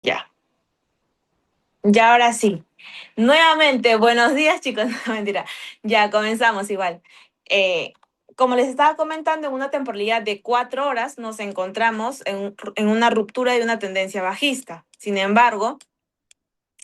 Ya, ya ahora sí. Nuevamente, buenos días chicos, no mentira, ya comenzamos igual. Eh, Como les estaba comentando, en una temporalidad de 4 horas nos encontramos en una ruptura de una tendencia bajista. Sin embargo,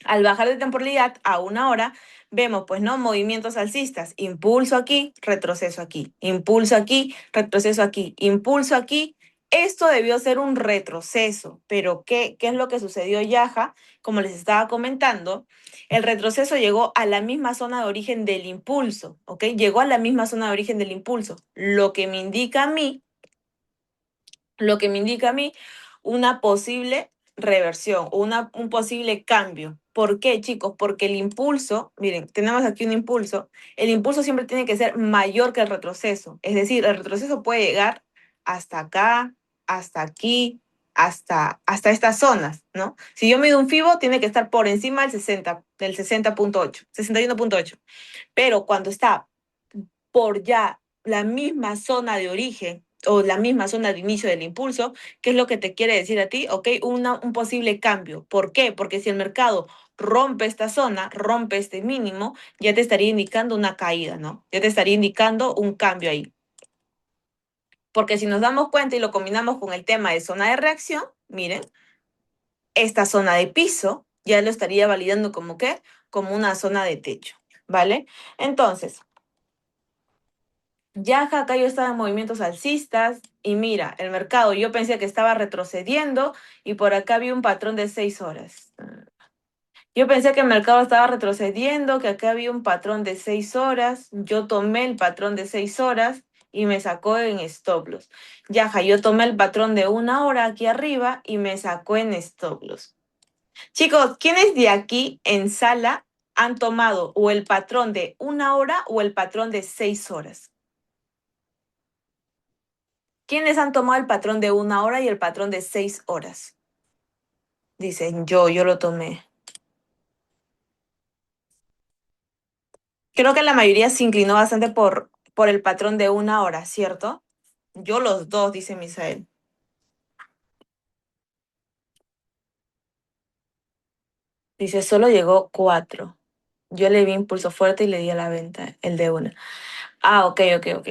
al bajar de temporalidad a 1 hora, vemos, pues, ¿no? Movimientos alcistas. Impulso aquí, retroceso aquí. Impulso aquí, retroceso aquí. Impulso aquí. Esto debió ser un retroceso, pero ¿qué es lo que sucedió, Yaja? Como les estaba comentando, el retroceso llegó a la misma zona de origen del impulso, ¿ok? Llegó a la misma zona de origen del impulso, lo que me indica a mí una posible reversión, un posible cambio. ¿Por qué, chicos? Porque el impulso, miren, tenemos aquí un impulso, el impulso siempre tiene que ser mayor que el retroceso. Es decir, el retroceso puede llegar hasta acá, hasta aquí, hasta estas zonas, ¿no? Si yo mido un FIBO, tiene que estar por encima del 60.8, 61.8. Pero cuando está por ya la misma zona de origen o la misma zona de inicio del impulso, ¿qué es lo que te quiere decir a ti? Ok, un posible cambio. ¿Por qué? Porque si el mercado rompe esta zona, rompe este mínimo, ya te estaría indicando una caída, ¿no? Ya te estaría indicando un cambio ahí. Porque si nos damos cuenta y lo combinamos con el tema de zona de reacción, miren, esta zona de piso ya lo estaría validando como qué, como una zona de techo, ¿vale? Entonces, ya acá yo estaba en movimientos alcistas y mira, el mercado yo pensé que estaba retrocediendo y por acá vi un patrón de 6 horas. Yo pensé que el mercado estaba retrocediendo, que acá había un patrón de 6 horas. Yo tomé el patrón de 6 horas y me sacó en stop loss. Yaja, yo tomé el patrón de 1 hora aquí arriba y me sacó en stop loss. Chicos, ¿quiénes de aquí en sala han tomado o el patrón de 1 hora o el patrón de 6 horas? ¿Quiénes han tomado el patrón de 1 hora y el patrón de 6 horas? Dicen, yo lo tomé. Creo que la mayoría se inclinó bastante por el patrón de 1 hora, ¿cierto? Yo los dos, dice Misael. Dice, solo llegó 4. Yo le vi impulso fuerte y le di a la venta, el de una. Ah, ok, ok, ok.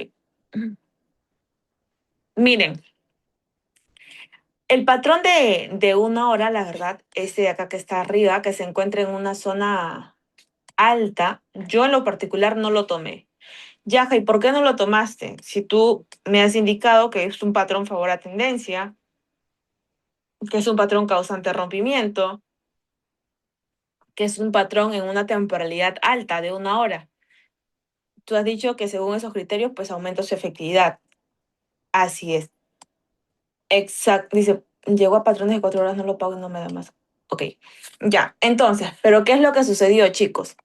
Miren, el patrón de 1 hora, la verdad, este de acá que está arriba, que se encuentra en una zona alta, yo en lo particular no lo tomé. Yaja, ¿y por qué no lo tomaste? Si tú me has indicado que es un patrón favor a tendencia, que es un patrón causante de rompimiento, que es un patrón en una temporalidad alta de 1 hora. Tú has dicho que según esos criterios, pues aumenta su efectividad. Así es. Exacto. Dice, llegó a patrones de 4 horas, no lo pago y no me da más. Ok, ya. Entonces, ¿pero qué es lo que sucedió, chicos?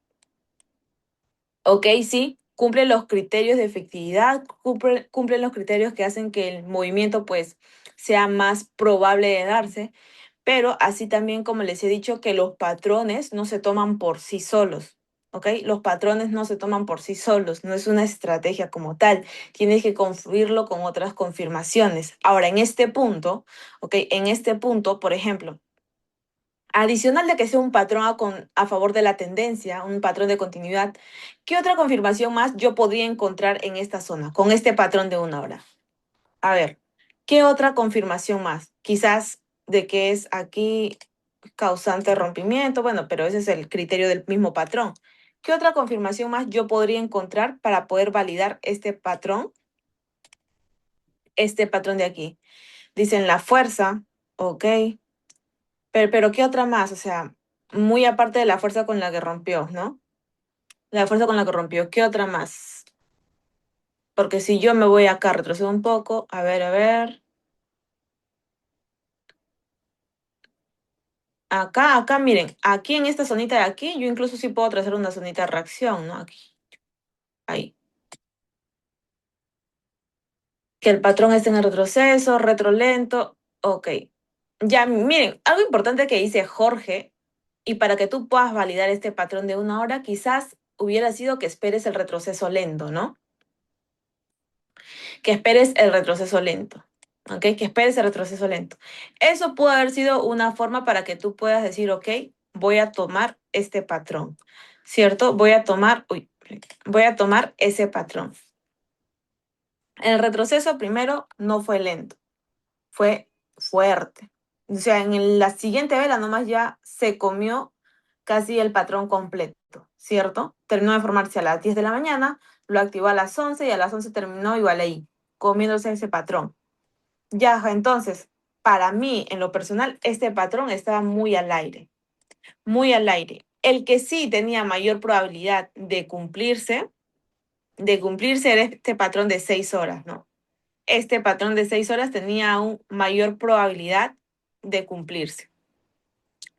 Ok, sí, cumple los criterios de efectividad, cumple los criterios que hacen que el movimiento pues sea más probable de darse, pero así también como les he dicho que los patrones no se toman por sí solos, ¿ok? Los patrones no se toman por sí solos, no es una estrategia como tal, tienes que confluirlo con otras confirmaciones. Ahora, en este punto, ¿ok? En este punto, por ejemplo, adicional de que sea un patrón a favor de la tendencia, un patrón de continuidad, ¿qué otra confirmación más yo podría encontrar en esta zona, con este patrón de 1 hora? A ver, ¿qué otra confirmación más? Quizás de que es aquí causante de rompimiento, bueno, pero ese es el criterio del mismo patrón. ¿Qué otra confirmación más yo podría encontrar para poder validar este patrón de aquí? Dicen la fuerza, ok, pero ¿qué otra más? O sea, muy aparte de la fuerza con la que rompió, ¿no? La fuerza con la que rompió. ¿Qué otra más? Porque si yo me voy acá, retrocedo un poco. A ver, a ver. Acá, miren. Aquí en esta zonita de aquí, yo incluso sí puedo trazar una zonita de reacción, ¿no? Aquí. Ahí. Que el patrón esté en el retroceso, retro lento. Ok. Ya, miren, algo importante que dice Jorge, y para que tú puedas validar este patrón de 1 hora, quizás hubiera sido que esperes el retroceso lento, ¿no? Que esperes el retroceso lento. ¿ok? Que espere ese retroceso lento. Eso puede haber sido una forma para que tú puedas decir, ok, voy a tomar este patrón, ¿cierto? Voy a tomar ese patrón. El retroceso primero no fue lento, fue fuerte. O sea, la siguiente vela nomás ya se comió casi el patrón completo, ¿cierto? Terminó de formarse a las 10 de la mañana, lo activó a las 11 y a las 11 terminó igual ahí, comiéndose ese patrón. Ya, entonces, para mí, en lo personal, este patrón estaba muy al aire, muy al aire. El que sí tenía mayor probabilidad de cumplirse era este patrón de 6 horas, ¿no? Este patrón de 6 horas tenía aún mayor probabilidad de cumplirse.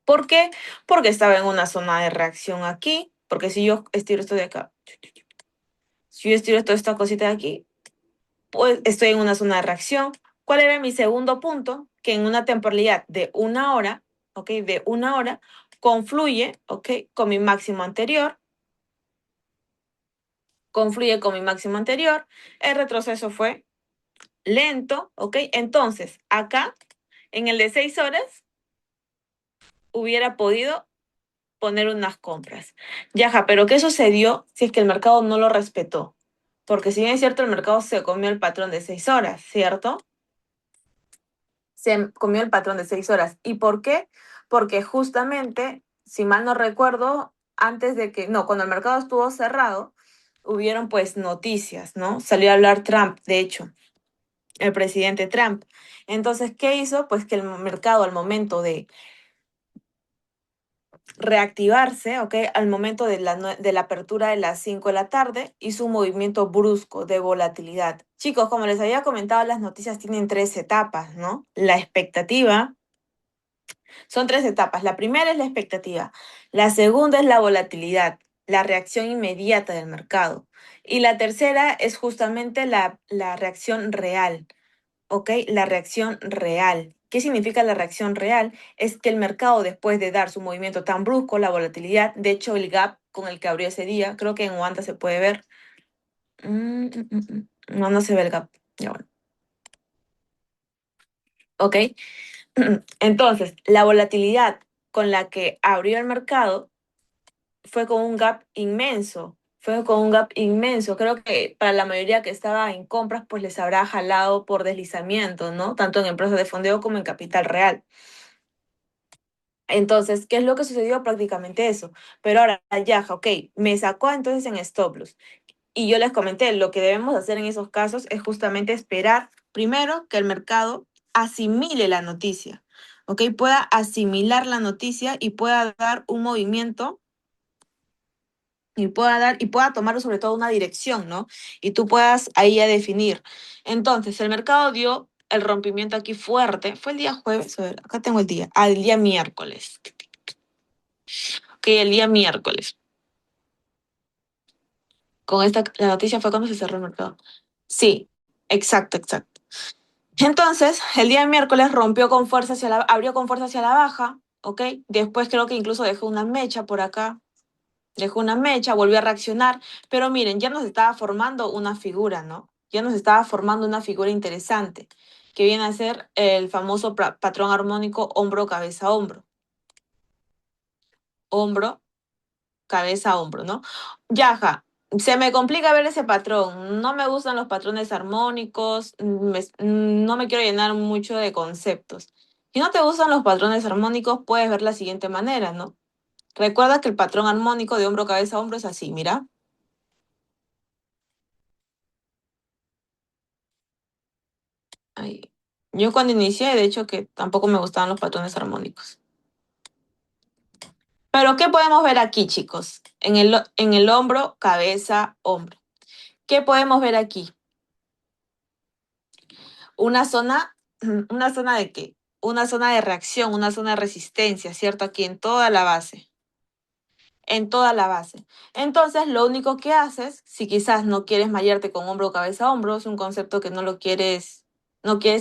¿Por qué? Porque estaba en una zona de reacción aquí, porque si yo estiro esto de acá, si yo estiro toda esta cosita de aquí, pues estoy en una zona de reacción. ¿Cuál era mi segundo punto? Que en una temporalidad de 1 hora, ¿ok? De 1 hora, confluye, ¿ok? Con mi máximo anterior, confluye con mi máximo anterior, el retroceso fue lento, ¿ok? Entonces, acá, en el de 6 horas, hubiera podido poner unas compras. Yaja, pero ¿qué sucedió si es que el mercado no lo respetó? Porque si bien es cierto, el mercado se comió el patrón de 6 horas, ¿cierto? Se comió el patrón de 6 horas. ¿Y por qué? Porque justamente, si mal no recuerdo, cuando el mercado estuvo cerrado, hubieron pues noticias, ¿no? Salió a hablar Trump, de hecho, el presidente Trump. Entonces, ¿qué hizo? Pues que el mercado al momento de reactivarse, ¿ok? Al momento de la apertura de las 5 de la tarde, hizo un movimiento brusco de volatilidad. Chicos, como les había comentado, las noticias tienen 3 etapas, ¿no? La expectativa, son 3 etapas. La primera es la expectativa, la segunda es la volatilidad, la reacción inmediata del mercado. Y la tercera es justamente la reacción real. ¿Ok? La reacción real. ¿Qué significa la reacción real? Es que el mercado, después de dar su movimiento tan brusco, la volatilidad, de hecho, el gap con el que abrió ese día, creo que en Wanda se puede ver. No, no se ve el gap. Ya bueno. ¿Ok? Entonces, la volatilidad con la que abrió el mercado fue con un gap inmenso. Fue con un gap inmenso. Creo que para la mayoría que estaba en compras, pues les habrá jalado por deslizamiento, ¿no? Tanto en empresas de fondeo como en capital real. Entonces, ¿qué es lo que sucedió? Prácticamente eso. Pero ahora, ya, ok, me sacó entonces en stop loss. Y yo les comenté, lo que debemos hacer en esos casos es justamente esperar primero que el mercado asimile la noticia, ¿ok? Pueda asimilar la noticia y pueda dar un movimiento y pueda tomar sobre todo una dirección, ¿no? Y tú puedas ahí ya definir. Entonces, el mercado dio el rompimiento aquí fuerte. Fue el día jueves, a ver, acá tengo el día, al día miércoles. Ok, el día miércoles. La noticia fue cuando se cerró el mercado. Sí, exacto, exacto. Entonces, el día miércoles abrió con fuerza hacia la baja, ¿ok? Después creo que incluso dejó una mecha por acá, dejó una mecha, volvió a reaccionar, pero miren, ya nos estaba formando una figura, ¿no? Ya nos estaba formando una figura interesante, que viene a ser el famoso patrón armónico hombro, cabeza, hombro. Hombro, cabeza, hombro, ¿no? Yaja, se me complica ver ese patrón. No me gustan los patrones armónicos, no me quiero llenar mucho de conceptos. Si no te gustan los patrones armónicos, puedes ver la siguiente manera, ¿no? Recuerda que el patrón armónico de hombro, cabeza, hombro es así, mira. Ahí. Yo cuando inicié, de hecho, que tampoco me gustaban los patrones armónicos. Pero, ¿qué podemos ver aquí, chicos? En el hombro, cabeza, hombro. ¿Qué podemos ver aquí? Una zona, ¿una zona de qué? Una zona de reacción, una zona de resistencia, ¿cierto? Aquí en toda la base, en toda la base. Entonces, lo único que haces, si quizás no quieres mallarte con hombro, cabeza, hombro, es un concepto que no quieres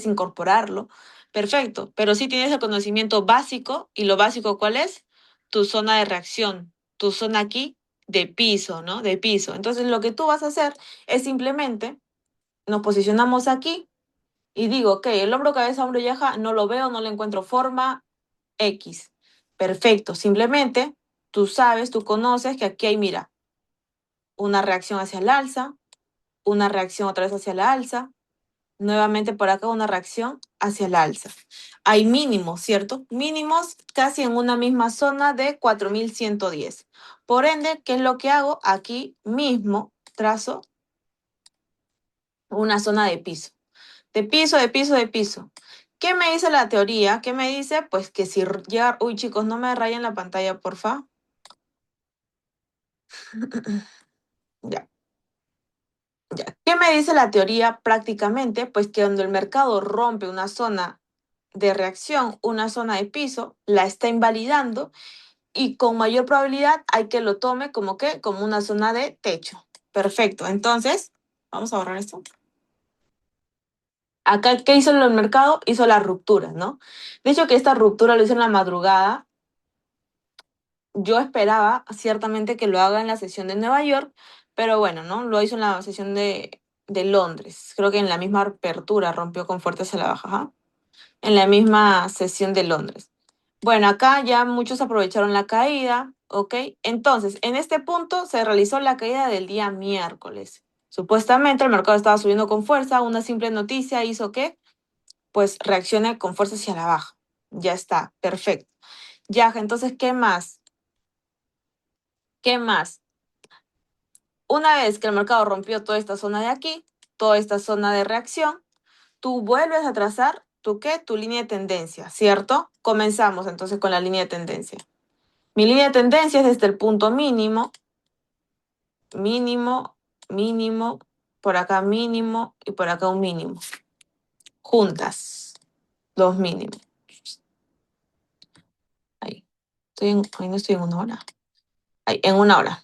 incorporarlo, perfecto, pero sí tienes el conocimiento básico, y lo básico, ¿cuál es? Tu zona de reacción, tu zona aquí de piso, ¿no? De piso. Entonces, lo que tú vas a hacer es simplemente, nos posicionamos aquí, y digo, ok, el hombro, cabeza, hombro, yaja, no lo veo, no le encuentro forma, X. Perfecto, simplemente tú sabes, tú conoces que aquí hay, mira, una reacción hacia el alza, una reacción otra vez hacia la alza, nuevamente por acá una reacción hacia el alza. Hay mínimos, ¿cierto? Mínimos casi en una misma zona de 4110. Por ende, ¿qué es lo que hago? Aquí mismo trazo una zona de piso. De piso, de piso, de piso. ¿Qué me dice la teoría? ¿Qué me dice? Pues que si llega... Uy, chicos, no me rayen la pantalla, porfa. Ya. Ya. ¿Qué me dice la teoría prácticamente? Pues que cuando el mercado rompe una zona de reacción, una zona de piso, la está invalidando y con mayor probabilidad hay que lo tome como que, como una zona de techo. Perfecto. Entonces, vamos a borrar esto. Acá, ¿qué hizo el mercado? Hizo la ruptura, ¿no? De hecho, que esta ruptura lo hizo en la madrugada. Yo esperaba ciertamente que lo haga en la sesión de Nueva York, pero bueno, ¿no? Lo hizo en la sesión de Londres. Creo que en la misma apertura rompió con fuerza hacia la baja, ¿ja? En la misma sesión de Londres. Bueno, acá ya muchos aprovecharon la caída, ¿ok? Entonces, en este punto se realizó la caída del día miércoles. Supuestamente el mercado estaba subiendo con fuerza, una simple noticia hizo que, pues, reaccione con fuerza hacia la baja. Ya está, perfecto. Ya, entonces, ¿qué más? ¿Qué más? Una vez que el mercado rompió toda esta zona de aquí, toda esta zona de reacción, tú vuelves a trazar tu qué, tu línea de tendencia, ¿cierto? Comenzamos entonces con la línea de tendencia. Mi línea de tendencia es desde el punto mínimo, mínimo, mínimo, por acá mínimo y por acá un mínimo. Juntas, los mínimos. Ahí. Ahí no estoy en una hora. Ahí, en una hora.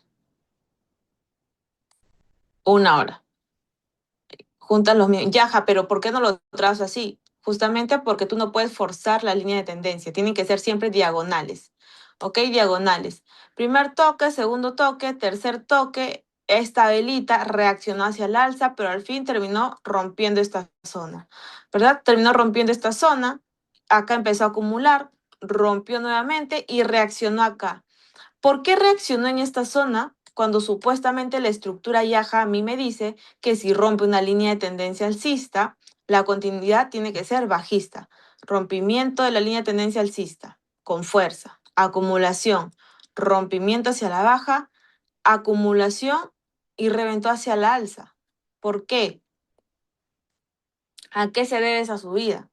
Una hora. Juntas los mismos. Yaja, pero ¿por qué no lo trazo así? Justamente porque tú no puedes forzar la línea de tendencia. Tienen que ser siempre diagonales. ¿Ok? Diagonales. Primer toque, segundo toque, tercer toque. Esta velita reaccionó hacia el alza, pero al fin terminó rompiendo esta zona. ¿Verdad? Terminó rompiendo esta zona. Acá empezó a acumular, rompió nuevamente y reaccionó acá. ¿Por qué reaccionó en esta zona cuando supuestamente la estructura Yaja a mí me dice que si rompe una línea de tendencia alcista, la continuidad tiene que ser bajista? Rompimiento de la línea de tendencia alcista, con fuerza, acumulación, rompimiento hacia la baja, acumulación y reventó hacia la alza. ¿Por qué? ¿A qué se debe esa subida?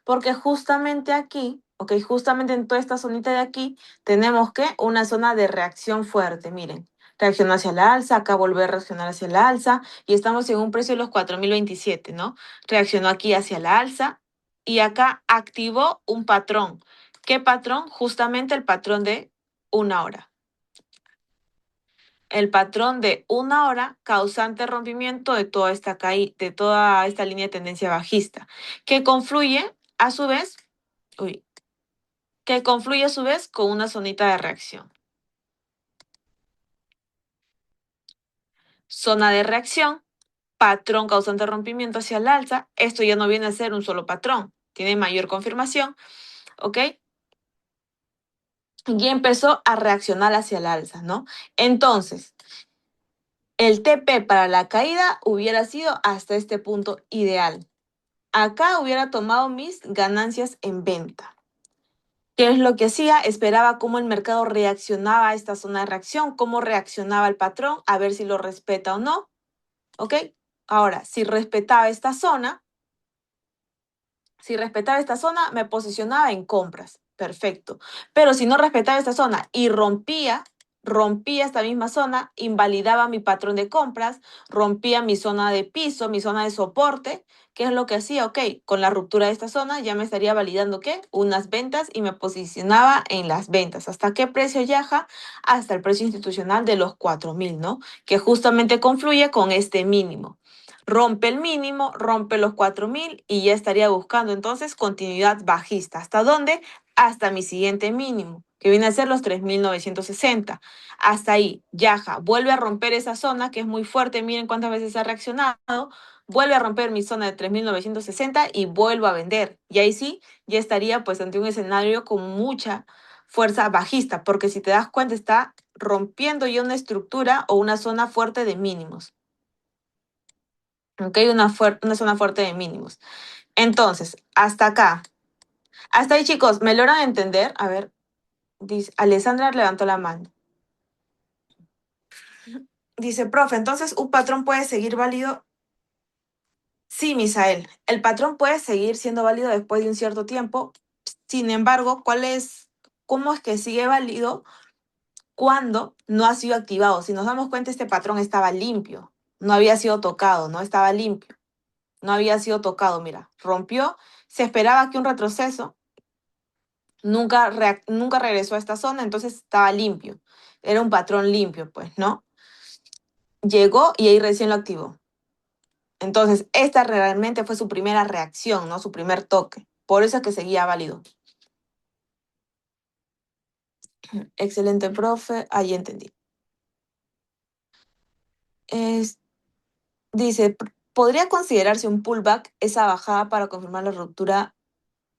Porque justamente aquí, ok, justamente en toda esta zonita de aquí, tenemos que una zona de reacción fuerte. Miren, reaccionó hacia la alza, acá volvió a reaccionar hacia la alza y estamos en un precio de los 4027, ¿no? Reaccionó aquí hacia la alza y acá activó un patrón. ¿Qué patrón? Justamente el patrón de una hora. El patrón de una hora causante rompimiento de toda esta de toda esta línea de tendencia bajista, que confluye a su vez, uy, que confluye a su vez con una zonita de reacción. Zona de reacción, patrón causante rompimiento hacia el alza. Esto ya no viene a ser un solo patrón, tiene mayor confirmación, ¿ok? Y empezó a reaccionar hacia el alza, ¿no? Entonces, el TP para la caída hubiera sido hasta este punto ideal. Acá hubiera tomado mis ganancias en venta. ¿Qué es lo que hacía? Esperaba cómo el mercado reaccionaba a esta zona de reacción, cómo reaccionaba el patrón, a ver si lo respeta o no. ¿Ok? Ahora, si respetaba esta zona, me posicionaba en compras. Perfecto. Pero si no respetaba esta zona y rompía esta misma zona, invalidaba mi patrón de compras, rompía mi zona de piso, mi zona de soporte. ¿Qué es lo que hacía? Ok, con la ruptura de esta zona ya me estaría validando ¿qué? Unas ventas y me posicionaba en las ventas. ¿Hasta qué precio viaja? Hasta el precio institucional de los 4000, ¿no? Que justamente confluye con este mínimo. Rompe el mínimo, rompe los 4000 y ya estaría buscando entonces continuidad bajista. ¿Hasta dónde? Hasta mi siguiente mínimo, que viene a ser los 3960. Hasta ahí, Yaja vuelve a romper esa zona que es muy fuerte. Miren cuántas veces ha reaccionado. vuelve a romper mi zona de 3.960 y vuelvo a vender. Y ahí sí, ya estaría pues ante un escenario con mucha fuerza bajista, porque si te das cuenta está rompiendo ya una estructura o una zona fuerte de mínimos. ¿Ok? Una zona fuerte de mínimos. Entonces, hasta acá. Hasta ahí, chicos, ¿me logran entender? A ver, dice, Alessandra levantó la mano. Dice, profe, entonces un patrón puede seguir válido. Sí, Misael, el patrón puede seguir siendo válido después de un cierto tiempo. Sin embargo, cómo es que sigue válido cuando no ha sido activado? Si nos damos cuenta, este patrón estaba limpio, no había sido tocado, no estaba limpio, no había sido tocado, mira, rompió, se esperaba que un retroceso nunca regresó a esta zona, entonces estaba limpio, era un patrón limpio, pues, ¿no? Llegó y ahí recién lo activó. Entonces, esta realmente fue su primera reacción, ¿no? Su primer toque. Por eso es que seguía válido. Excelente, profe. Ahí entendí. Es- dice, ¿podría considerarse un pullback esa bajada para confirmar la ruptura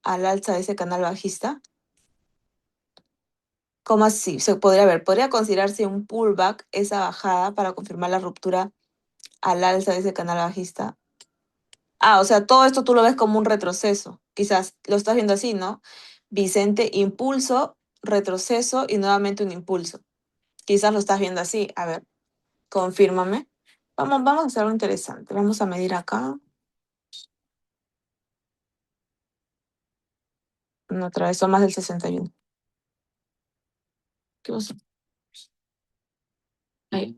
al alza de ese canal bajista? ¿Cómo así? Se podría ver. ¿Podría considerarse un pullback esa bajada para confirmar la ruptura al alza de ese canal bajista? Ah, o sea, todo esto tú lo ves como un retroceso. Quizás lo estás viendo así, ¿no? Vicente, impulso, retroceso y nuevamente un impulso. Quizás lo estás viendo así. A ver, confírmame. Vamos a hacer algo interesante. Vamos a medir acá. No, otra vez, son más del 61. ¿Qué pasó? Ahí.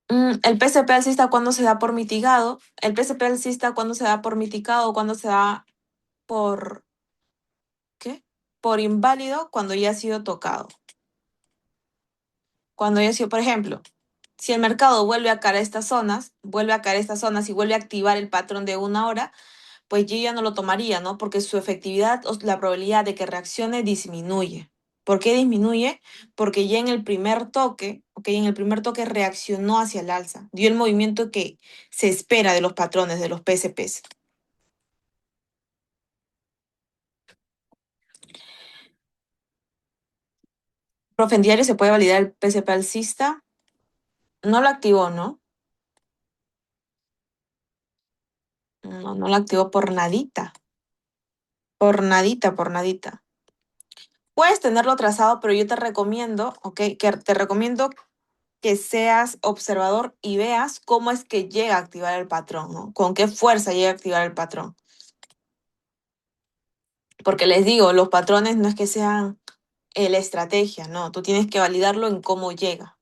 El PCP alcista cuando se da por mitigado. El PCP alcista cuando se da por mitigado, cuando se da por, ¿qué? Por inválido, cuando ya ha sido tocado. Cuando ya ha sido, por ejemplo, si el mercado vuelve a caer a estas zonas, vuelve a caer a estas zonas y vuelve a activar el patrón de una hora, pues yo ya no lo tomaría, ¿no? Porque su efectividad o la probabilidad de que reaccione disminuye. ¿Por qué disminuye? Porque ya en el primer toque, ok, en el primer toque reaccionó hacia el alza, dio el movimiento que se espera de los patrones, de los PCPs. Profe, en diario se puede validar el PCP alcista. No lo activó, ¿no? No, no lo activó por nadita. Por nadita, por nadita. Puedes tenerlo trazado, pero yo te recomiendo, ¿ok? Que te recomiendo que seas observador y veas cómo es que llega a activar el patrón, ¿no? Con qué fuerza llega a activar el patrón. Porque les digo, los patrones no es que sean la estrategia, no, tú tienes que validarlo en cómo llega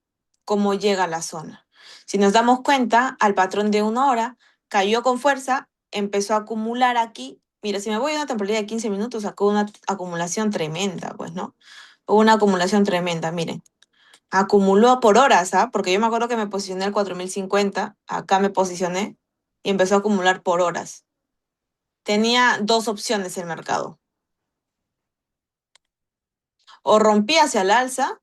a la zona. Si nos damos cuenta, al patrón de una hora cayó con fuerza, empezó a acumular aquí. Mira, si me voy a una temporalidad de 15 minutos, sacó una acumulación tremenda, pues, ¿no? Una acumulación tremenda, miren. Acumuló por horas, ¿ah? Porque yo me acuerdo que me posicioné al 4050, acá me posicioné y empezó a acumular por horas. Tenía dos opciones el mercado. O rompía hacia el alza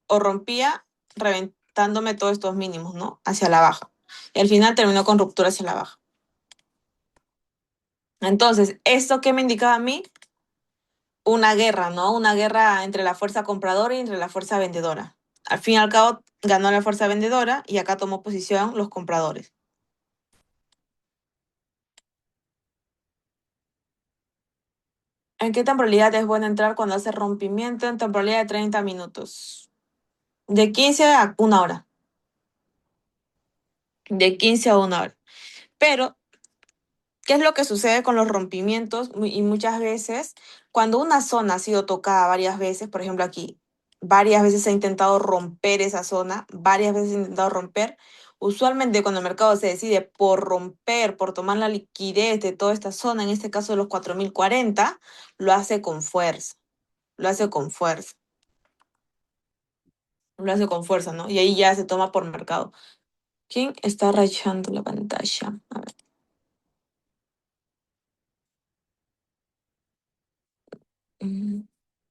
o rompía reventándome todos estos mínimos, ¿no? Hacia la baja. Y al final terminó con ruptura hacia la baja. Entonces, ¿esto qué me indicaba a mí? Una guerra, ¿no? Una guerra entre la fuerza compradora y entre la fuerza vendedora. Al fin y al cabo, ganó la fuerza vendedora y acá tomó posición los compradores. ¿En qué temporalidad es bueno entrar cuando hace rompimiento? En temporalidad de 30 minutos. De 15 a una hora. De 15 a una hora. Pero, ¿qué es lo que sucede con los rompimientos? Y muchas veces, cuando una zona ha sido tocada varias veces, por ejemplo aquí, varias veces se ha intentado romper esa zona, varias veces se ha intentado romper. Usualmente cuando el mercado se decide por romper, por tomar la liquidez de toda esta zona, en este caso de los 4040, lo hace con fuerza. Lo hace con fuerza. Lo hace con fuerza, ¿no? Y ahí ya se toma por mercado. ¿Quién está rayando la pantalla? A ver.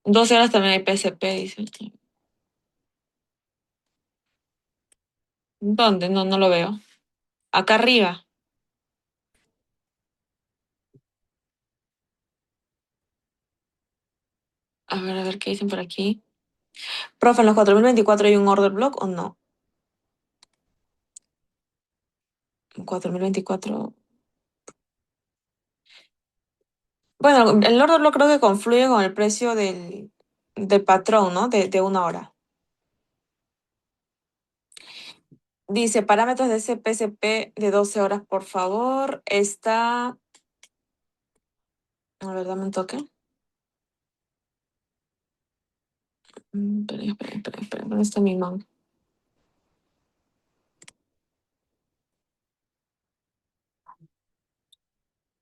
12 horas también hay PSP, dice. ¿Dónde? No, no lo veo. Acá arriba. A ver qué dicen por aquí. Profe, ¿en los 4024 hay un order block o no? En 4024. Bueno, el order block creo que confluye con el precio del patrón, ¿no? De una hora. Dice, parámetros de ese PCP de 12 horas, por favor. Está... A ver, dame un toque. Espera, ¿dónde está mi man?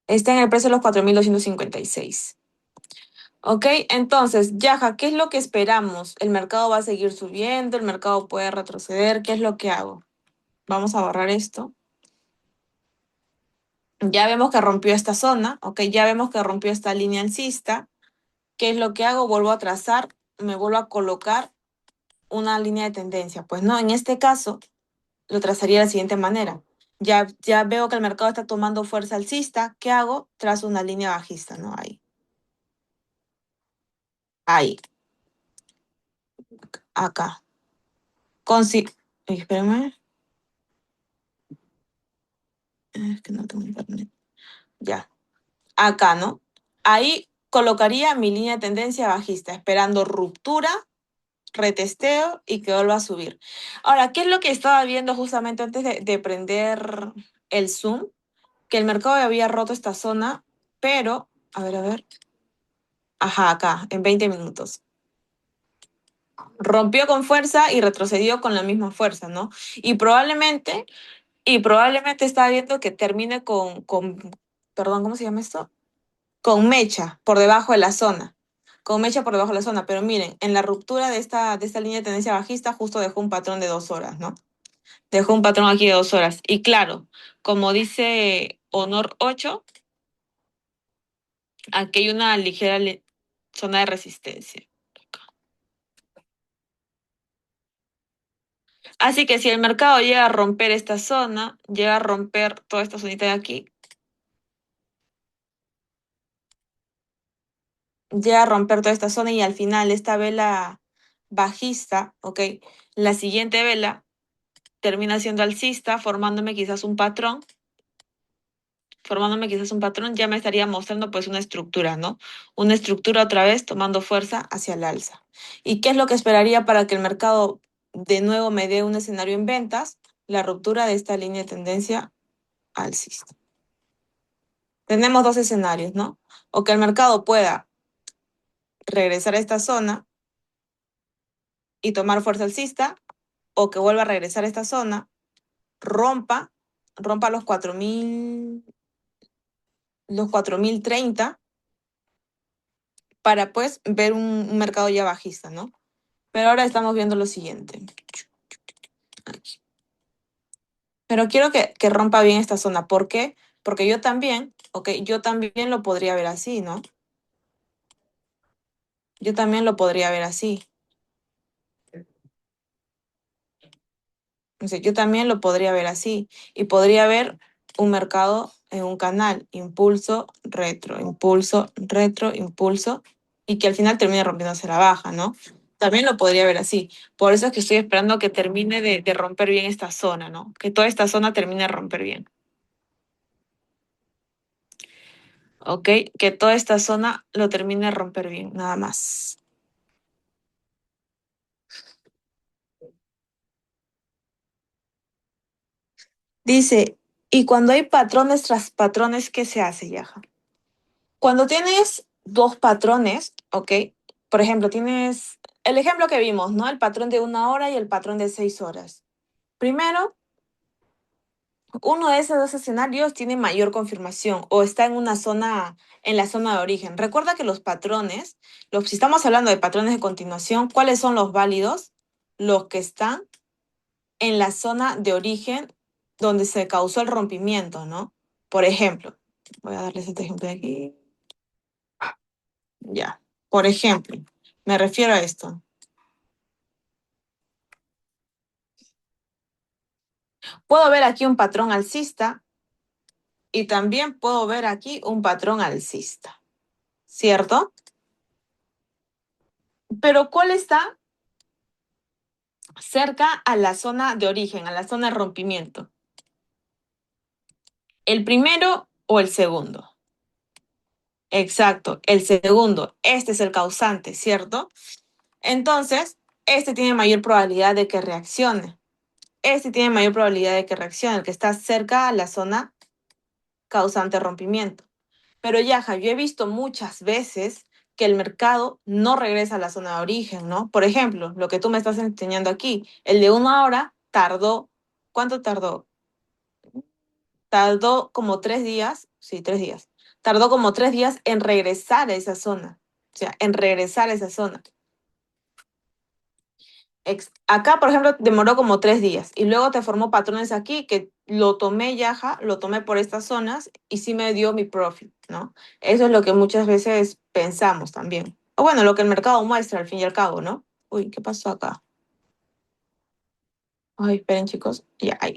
Está en el precio de los 4256. Ok, entonces, Yaja, ¿qué es lo que esperamos? ¿El mercado va a seguir subiendo? ¿El mercado puede retroceder? ¿Qué es lo que hago? Vamos a borrar esto. Ya vemos que rompió esta zona, ok, ya vemos que rompió esta línea alcista. ¿Qué es lo que hago? Vuelvo a trazar, me vuelvo a colocar una línea de tendencia. Pues no, en este caso lo trazaría de la siguiente manera. Ya veo que el mercado está tomando fuerza alcista. ¿Qué hago? Trazo una línea bajista, ¿no? Ahí. Ahí. Acá. Espérame. Es que no tengo internet. Ya. Acá, ¿no? Ahí colocaría mi línea de tendencia bajista, esperando ruptura, retesteo y que vuelva a subir. Ahora, ¿qué es lo que estaba viendo justamente antes de prender el Zoom? Que el mercado había roto esta zona, pero, a ver, ajá, acá, en 20 minutos. Rompió con fuerza y retrocedió con la misma fuerza, ¿no? Y probablemente estaba viendo que termine perdón, ¿cómo se llama esto? Con mecha por debajo de la zona. Con mecha por debajo de la zona. Pero miren, en la ruptura de esta línea de tendencia bajista, justo dejó un patrón de 2 horas, ¿no? Dejó un patrón aquí de 2 horas. Y claro, como dice Honor 8, aquí hay una ligera zona de resistencia. Así que si el mercado llega a romper esta zona, llega a romper toda esta zonita de aquí, llega a romper toda esta zona y al final esta vela bajista, ¿ok? La siguiente vela termina siendo alcista, formándome quizás un patrón, ya me estaría mostrando pues una estructura, ¿no? Una estructura otra vez tomando fuerza hacia el alza. ¿Y qué es lo que esperaría para que el mercado de nuevo me dé un escenario en ventas? La ruptura de esta línea de tendencia alcista. Tenemos dos escenarios, ¿no? O que el mercado pueda regresar a esta zona y tomar fuerza alcista, o que vuelva a regresar a esta zona, rompa, rompa los 4030 para pues ver un mercado ya bajista, ¿no? Pero ahora estamos viendo lo siguiente. Aquí. Pero quiero que rompa bien esta zona. ¿Por qué? Porque yo también, ok, yo también lo podría ver así, ¿no? Yo también lo podría ver así. O sea, yo también lo podría ver así. Y podría ver un mercado en un canal, impulso, retro, impulso, y que al final termine rompiéndose la baja, ¿no? También lo podría ver así. Por eso es que estoy esperando que termine de romper bien esta zona, ¿no? Que toda esta zona termine de romper bien. ¿Ok? Que toda esta zona lo termine de romper bien, nada más. Dice, y cuando hay patrones tras patrones, ¿qué se hace, Yaja? Cuando tienes dos patrones, ¿ok? Por ejemplo, tienes el ejemplo que vimos, ¿no? El patrón de una hora y el patrón de 6 horas. Primero, uno de esos dos escenarios tiene mayor confirmación o está en la zona de origen. Recuerda que los patrones, si estamos hablando de patrones de continuación, ¿cuáles son los válidos? Los que están en la zona de origen donde se causó el rompimiento, ¿no? Por ejemplo, voy a darles este ejemplo de aquí. Ya. Por ejemplo, me refiero a esto. Puedo ver aquí un patrón alcista y también puedo ver aquí un patrón alcista, ¿cierto? Pero ¿cuál está cerca a la zona de origen, a la zona de rompimiento? ¿El primero o el segundo? Exacto, el segundo. Este es el causante, ¿cierto? Entonces, este tiene mayor probabilidad de que reaccione. Este tiene mayor probabilidad de que reaccione, el que está cerca a la zona causante de rompimiento. Pero Yaja, yo he visto muchas veces que el mercado no regresa a la zona de origen, ¿no? Por ejemplo, lo que tú me estás enseñando aquí, el de 1 hora tardó, ¿cuánto tardó? Tardó como 3 días, sí, 3 días. Tardó como 3 días en regresar a esa zona, o sea, en regresar a esa zona. Acá, por ejemplo, demoró como 3 días y luego te formó patrones aquí que lo tomé Yaja, lo tomé por estas zonas y sí me dio mi profit, ¿no? Eso es lo que muchas veces pensamos también. O bueno, lo que el mercado muestra al fin y al cabo, ¿no? Uy, ¿qué pasó acá? Ay, esperen chicos, ya, ahí.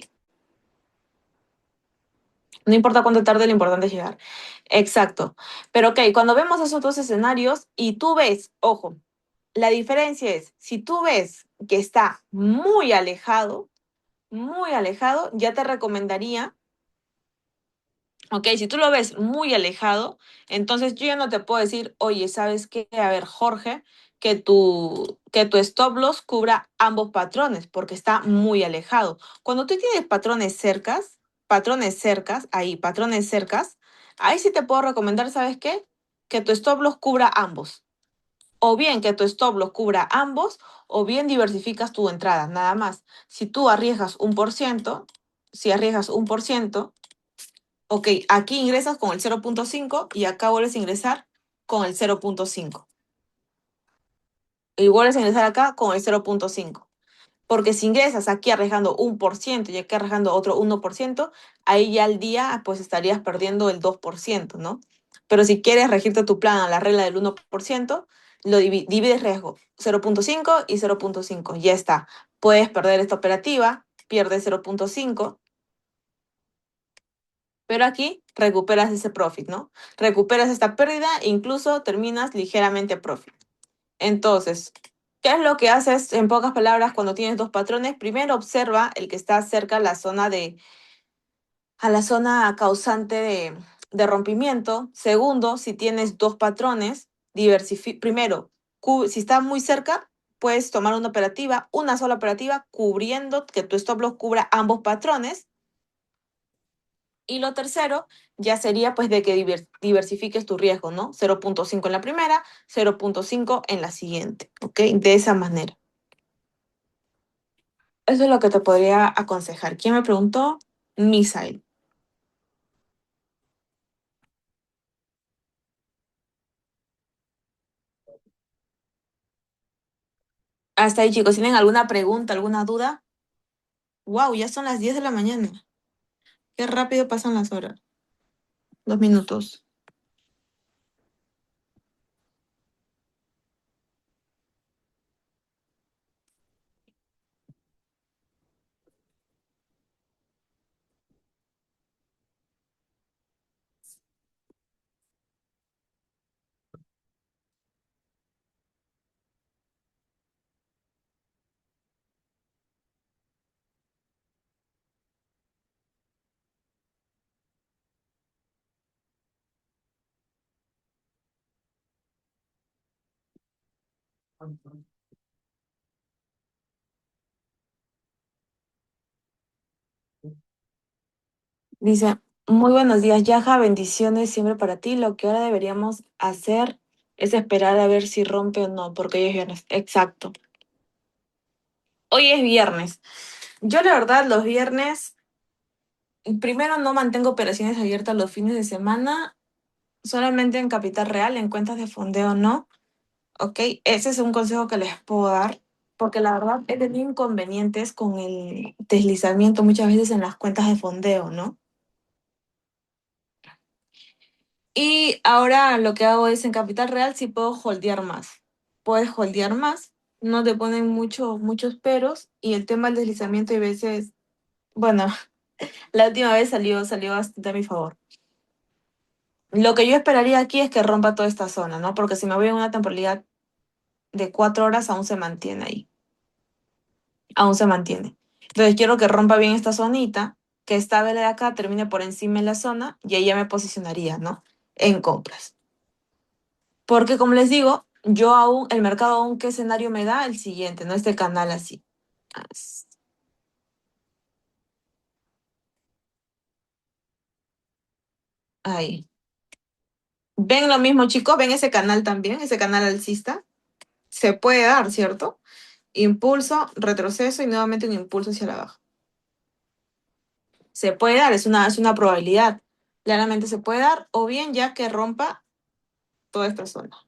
No importa cuánto tarde, lo importante es llegar. Exacto. Pero ok, cuando vemos esos dos escenarios y tú ves, ojo, la diferencia es, si tú ves que está muy alejado, ya te recomendaría, ok, si tú lo ves muy alejado, entonces yo ya no te puedo decir, oye, ¿sabes qué? A ver, Jorge, que tu stop loss cubra ambos patrones, porque está muy alejado. Cuando tú tienes patrones cercas, ahí sí te puedo recomendar, ¿sabes qué? Que tu stop loss cubra ambos. O bien que tu stop loss cubra ambos, o bien diversificas tu entrada, nada más. Si tú arriesgas 1%, si arriesgas 1%, ok, aquí ingresas con el 0,5 y acá vuelves a ingresar con el 0,5. Y vuelves a ingresar acá con el 0,5. Porque si ingresas aquí arriesgando 1% y aquí arriesgando otro 1%, ahí ya al día pues estarías perdiendo el 2%, ¿no? Pero si quieres regirte tu plan a la regla del 1%, lo divides riesgo 0,5 y 0,5. Ya está. Puedes perder esta operativa, pierdes 0,5, pero aquí recuperas ese profit, ¿no? Recuperas esta pérdida e incluso terminas ligeramente profit. Entonces, ¿qué es lo que haces en pocas palabras cuando tienes dos patrones? Primero, observa el que está cerca a la zona causante de rompimiento. Segundo, si tienes dos patrones, primero, si está muy cerca, puedes tomar una sola operativa, cubriendo que tu stop loss cubra ambos patrones. Y lo tercero ya sería pues de que diversifiques tu riesgo, ¿no? 0,5 en la primera, 0,5 en la siguiente, ¿ok? De esa manera. Eso es lo que te podría aconsejar. ¿Quién me preguntó? Misael. Hasta ahí, chicos. ¿Tienen alguna pregunta, alguna duda? Wow, ya son las 10 de la mañana. Qué rápido pasan las horas. 2 minutos. Dice, muy buenos días, Yaja. Bendiciones siempre para ti. Lo que ahora deberíamos hacer es esperar a ver si rompe o no, porque hoy es viernes. Exacto. Hoy es viernes. Yo la verdad los viernes, primero no mantengo operaciones abiertas los fines de semana, solamente en capital real, en cuentas de fondeo no. Ok, ese es un consejo que les puedo dar, porque la verdad he tenido inconvenientes con el deslizamiento muchas veces en las cuentas de fondeo, ¿no? Y ahora lo que hago es en capital real sí puedo holdear más. Puedes holdear más, no te ponen muchos peros y el tema del deslizamiento hay veces, bueno, la última vez salió bastante a mi favor. Lo que yo esperaría aquí es que rompa toda esta zona, ¿no? Porque si me voy en una temporalidad de 4 horas aún se mantiene ahí. Aún se mantiene. Entonces quiero que rompa bien esta zonita, que esta vela de acá termine por encima de la zona y ahí ya me posicionaría, ¿no? En compras. Porque como les digo, yo aún, el mercado aún, ¿qué escenario me da? El siguiente, ¿no? Este canal así. Ahí. ¿Ven lo mismo, chicos? ¿Ven ese canal también? Ese canal alcista. Se puede dar, ¿cierto? Impulso, retroceso y nuevamente un impulso hacia la baja. Se puede dar, es una probabilidad. Claramente se puede dar, o bien ya que rompa toda esta zona.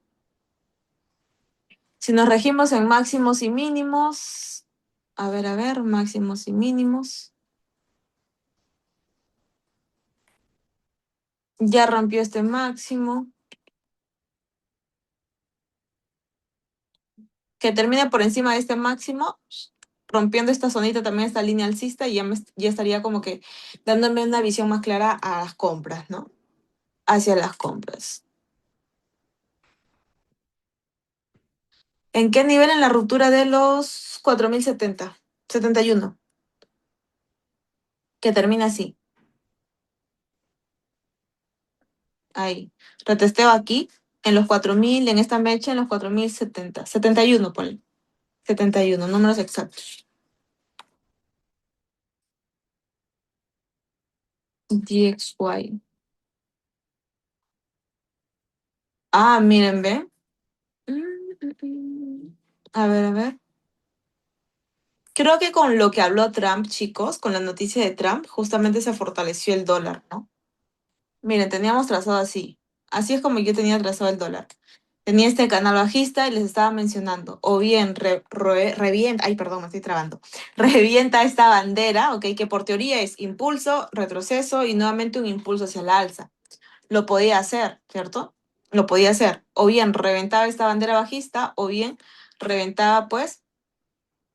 Si nos regimos en máximos y mínimos, a ver, máximos y mínimos. Ya rompió este máximo. Que termine por encima de este máximo, rompiendo esta zonita también, esta línea alcista, y ya estaría como que dándome una visión más clara a las compras, ¿no? Hacia las compras. ¿En qué nivel? En la ruptura de los 4070, 71, que termina así. Ahí. Retesteo aquí, en los 4000, en esta mecha, en los 4070. 71, ponle. 71, números exactos. DXY. Ah, miren, ¿ve? A ver, a ver. Creo que con lo que habló Trump, chicos, con la noticia de Trump, justamente se fortaleció el dólar, ¿no? Miren, teníamos trazado así. Así es como yo tenía trazado el dólar. Tenía este canal bajista y les estaba mencionando, o bien revienta, ay, perdón, me estoy trabando, revienta esta bandera, ¿ok? Que por teoría es impulso, retroceso y nuevamente un impulso hacia la alza. Lo podía hacer, ¿cierto? Lo podía hacer. O bien reventaba esta bandera bajista, o bien reventaba, pues,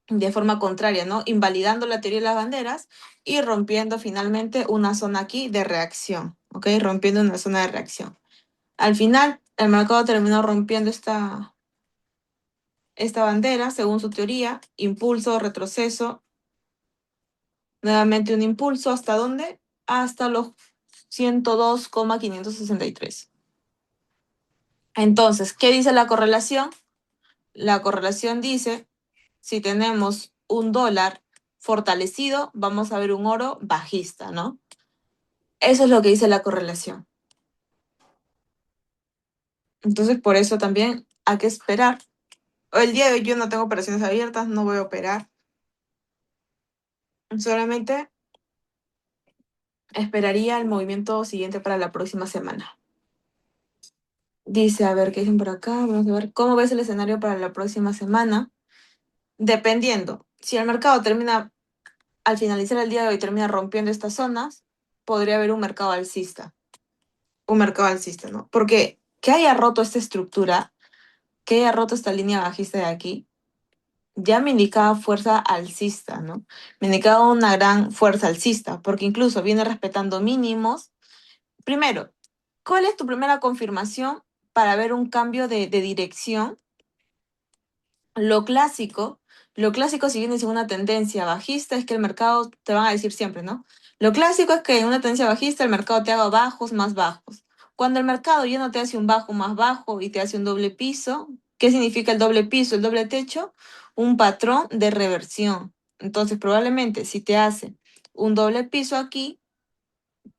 de forma contraria, ¿no? Invalidando la teoría de las banderas y rompiendo finalmente una zona aquí de reacción, ¿ok? Rompiendo una zona de reacción. Al final, el mercado terminó rompiendo esta bandera, según su teoría, impulso, retroceso, nuevamente un impulso, ¿hasta dónde? Hasta los 102,563. Entonces, ¿qué dice la correlación? La correlación dice, si tenemos un dólar fortalecido, vamos a ver un oro bajista, ¿no? Eso es lo que dice la correlación. Entonces, por eso también hay que esperar. El día de hoy yo no tengo operaciones abiertas, no voy a operar. Solamente esperaría el movimiento siguiente para la próxima semana. Dice, a ver, ¿qué dicen por acá? Vamos a ver, ¿cómo ves el escenario para la próxima semana? Dependiendo, si el mercado termina, al finalizar el día de hoy, termina rompiendo estas zonas, podría haber un mercado alcista. Un mercado alcista, ¿no? Porque que haya roto esta estructura, que haya roto esta línea bajista de aquí, ya me indicaba fuerza alcista, ¿no? Me indicaba una gran fuerza alcista, porque incluso viene respetando mínimos. Primero, ¿cuál es tu primera confirmación para ver un cambio de dirección? Lo clásico, lo clásico si vienes en una tendencia bajista es que el mercado, te van a decir siempre, ¿no? Lo clásico es que en una tendencia bajista el mercado te haga bajos más bajos. Cuando el mercado ya no te hace un bajo más bajo y te hace un doble piso, ¿qué significa el doble piso, el doble techo? Un patrón de reversión. Entonces, probablemente si te hace un doble piso aquí,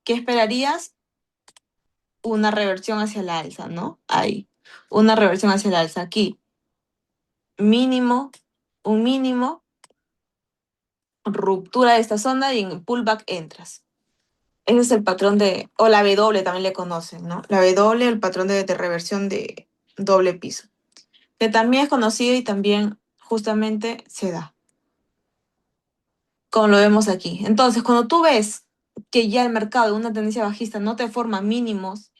¿qué esperarías? Una reversión hacia la alza, ¿no? Ahí. Una reversión hacia la alza aquí. Mínimo, un mínimo, ruptura de esta zona y en pullback entras. Ese es el patrón o la W también le conocen, ¿no? La W, el patrón de reversión de doble piso, que también es conocido y también justamente se da, como lo vemos aquí. Entonces, cuando tú ves que ya el mercado de una tendencia bajista no te forma mínimos,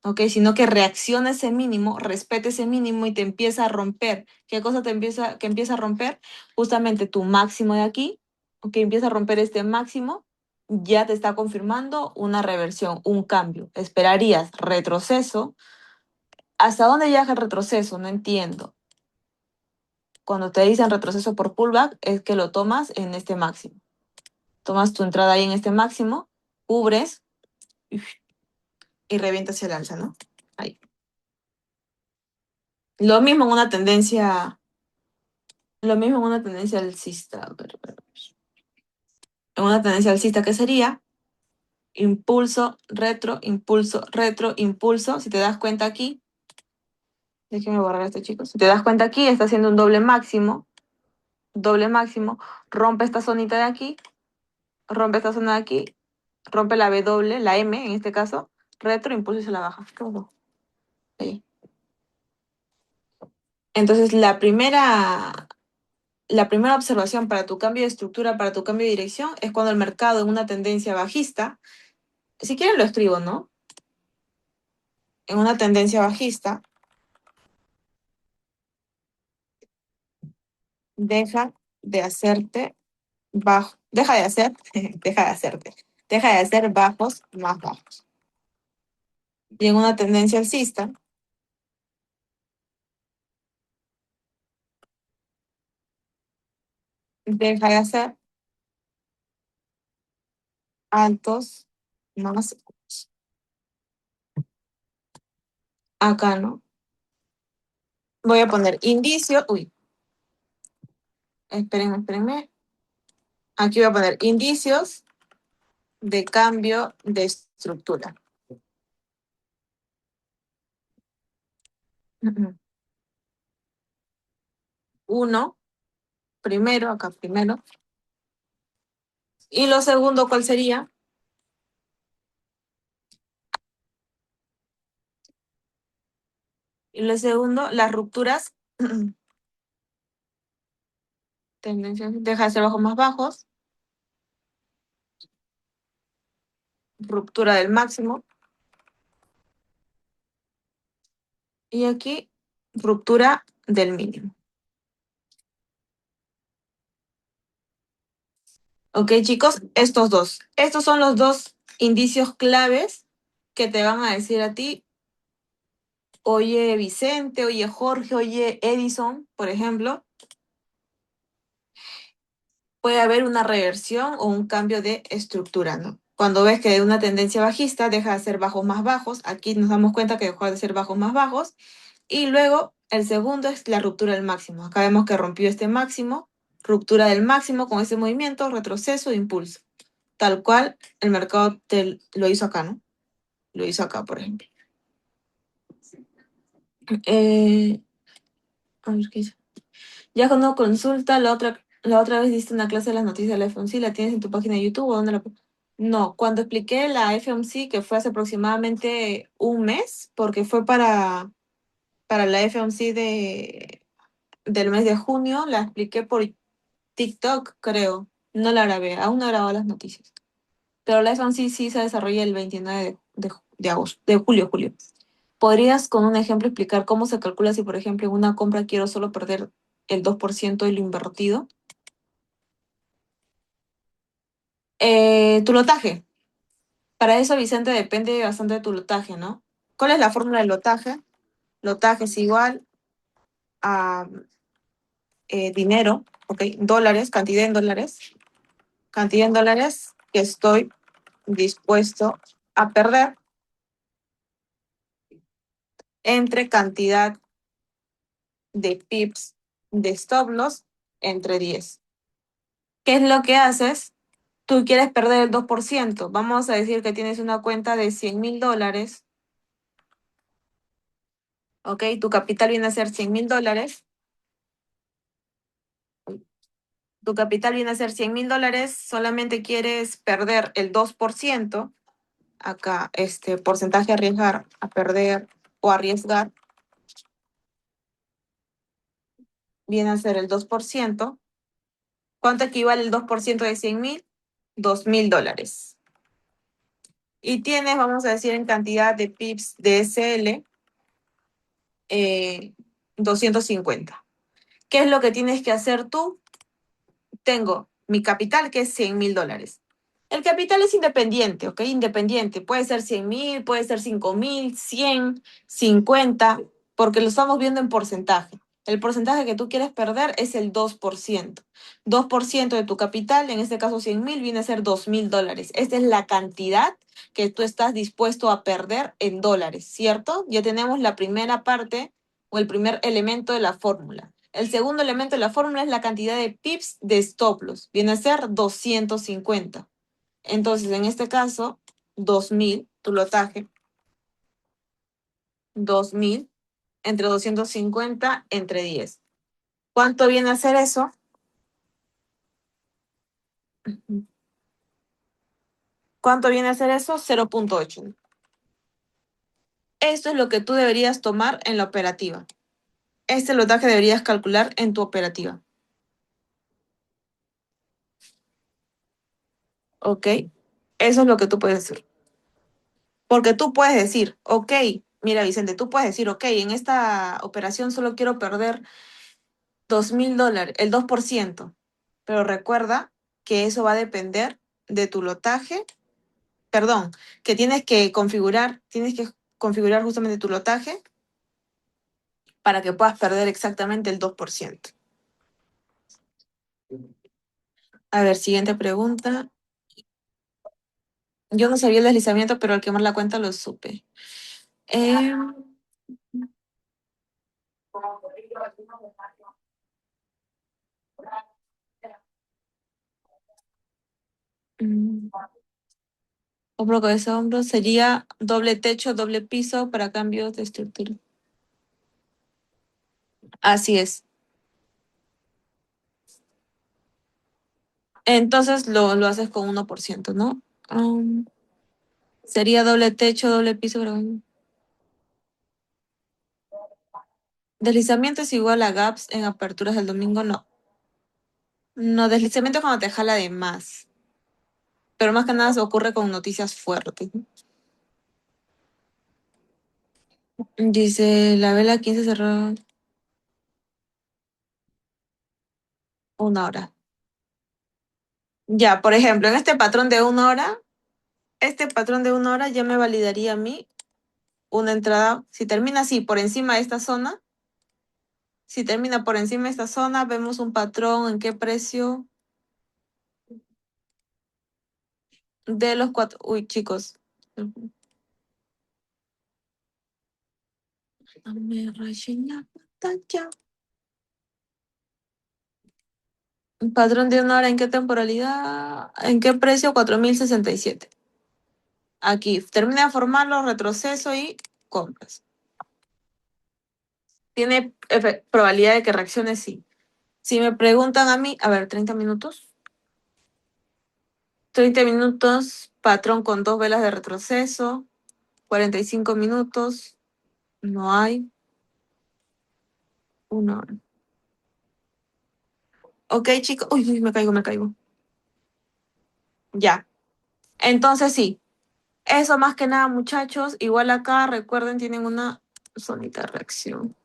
¿ok? Sino que reacciona ese mínimo, respeta ese mínimo y te empieza a romper. ¿Qué cosa que empieza a romper? Justamente tu máximo de aquí, ¿ok? Empieza a romper este máximo, ya te está confirmando una reversión, un cambio. Esperarías retroceso. ¿Hasta dónde llega el retroceso? No entiendo. Cuando te dicen retroceso por pullback, es que lo tomas en este máximo. Tomas tu entrada ahí en este máximo, cubres y revientas el alza, ¿no? Ahí. Lo mismo en una tendencia, lo mismo en una tendencia alcista. En una tendencia alcista, ¿qué sería? Impulso, retro, impulso. Si te das cuenta aquí, déjenme borrar esto, chicos. Si te das cuenta aquí, está haciendo un doble máximo, rompe esta zonita de aquí, rompe esta zona de aquí, rompe la W, la M en este caso, retro, impulso y se la baja. Todo. Ahí. Entonces, la primera observación para tu cambio de estructura, para tu cambio de dirección, es cuando el mercado en una tendencia bajista, si quieren lo escribo, ¿no? En una tendencia bajista, deja de hacerte bajo, deja de hacer, deja de hacer bajos más bajos. Y en una tendencia alcista, deja de hacer altos más bajos. Acá, ¿no? Voy a poner indicio, uy, espérenme. Aquí voy a poner indicios de cambio de estructura. Uno, primero, acá primero. Y lo segundo, ¿cuál sería? Y lo segundo, las rupturas. Tendencia, deja de ser bajos más bajos. Ruptura del máximo. Y aquí, ruptura del mínimo. Ok, chicos, estos dos. Estos son los dos indicios claves que te van a decir a ti, oye Vicente, oye Jorge, oye Edison, por ejemplo, puede haber una reversión o un cambio de estructura, ¿no? Cuando ves que de una tendencia bajista deja de ser bajos más bajos, aquí nos damos cuenta que dejó de ser bajos más bajos, y luego el segundo es la ruptura del máximo. Acá vemos que rompió este máximo, ruptura del máximo con ese movimiento, retroceso, impulso. Tal cual el mercado lo hizo acá, ¿no? Lo hizo acá, por ejemplo. A ver qué dice. Ya cuando consulta, la otra vez diste una clase de las noticias de la FOMC, ¿la tienes en tu página de YouTube o dónde la? No, cuando expliqué la FOMC, que fue hace aproximadamente un mes, porque fue para la FOMC del mes de junio, la expliqué por TikTok, creo. No la grabé, aún no he grabado las noticias. Pero la FOMC sí se desarrolla el 29 de agosto, de julio. ¿Podrías con un ejemplo explicar cómo se calcula si, por ejemplo, en una compra quiero solo perder el 2% de lo invertido? Tu lotaje. Para eso, Vicente, depende bastante de tu lotaje, ¿no? ¿Cuál es la fórmula del lotaje? Lotaje es igual a dinero, ¿ok? Dólares, cantidad en dólares que estoy dispuesto a perder entre cantidad de pips de stop loss entre 10. ¿Qué es lo que haces? Tú quieres perder el 2%. Vamos a decir que tienes una cuenta de $100,000, ¿ok? Tu capital viene a ser $100,000. Tu capital viene a ser $100,000, solamente quieres perder el 2%. Acá, este porcentaje arriesgar a perder o arriesgar viene a ser el 2%. ¿Cuánto equivale el 2% de 100,000? $2,000. Y tienes, vamos a decir, en cantidad de pips de SL, 250. ¿Qué es lo que tienes que hacer tú? Tengo mi capital, que es $100,000. El capital es independiente, ¿ok? Independiente. Puede ser 100,000, puede ser 5,000, 100, 50, porque lo estamos viendo en porcentaje. El porcentaje que tú quieres perder es el 2%. 2% de tu capital, en este caso 100.000, viene a ser $2.000. Esta es la cantidad que tú estás dispuesto a perder en dólares, ¿cierto? Ya tenemos la primera parte o el primer elemento de la fórmula. El segundo elemento de la fórmula es la cantidad de pips de stop loss. Viene a ser 250. Entonces, en este caso, 2.000, tu lotaje, 2.000 entre 250 entre 10. ¿Cuánto viene a ser eso? ¿Cuánto viene a ser eso? 0.8. Esto es lo que tú deberías tomar en la operativa. Este lotaje deberías calcular en tu operativa. ¿Ok? Eso es lo que tú puedes hacer. Porque tú puedes decir, ok, mira Vicente, tú puedes decir, ok, en esta operación solo quiero perder $2.000, el 2%. Pero recuerda que eso va a depender de tu lotaje, perdón, que tienes que configurar justamente tu lotaje para que puedas perder exactamente el 2%. A ver, siguiente pregunta. Yo no sabía el deslizamiento, pero al quemar la cuenta lo supe. Eh, mm, hombro, cabeza, hombro. Sería doble techo, doble piso para cambios de estructura. Así es. Entonces lo haces con 1%, ¿no? Sería doble techo, doble piso. Deslizamiento es igual a gaps en aperturas del domingo, no. No, deslizamiento es cuando te jala de más. Pero más que nada se ocurre con noticias fuertes, ¿no? Dice, la vela 15 cerró 1 hora. Ya, por ejemplo, en este patrón de 1 hora ya me validaría a mí una entrada. Si termina así, por encima de esta zona, si termina por encima de esta zona, vemos un patrón en qué precio de los cuatro. Uy, chicos. No me rayen la pantalla. Patrón de 1 hora, ¿en qué temporalidad? ¿En qué precio? 4.067. Aquí, termina de formarlo, retroceso y compras. Tiene probabilidad de que reaccione, sí. Si me preguntan a mí, a ver, 30 minutos. 30 minutos, patrón con 2 velas de retroceso. 45 minutos, no hay. 1 hora. Ok, chicos. Uy, uy, me caigo, me caigo. Ya. Entonces, sí. Eso más que nada, muchachos. Igual acá, recuerden, tienen una zonita de reacción.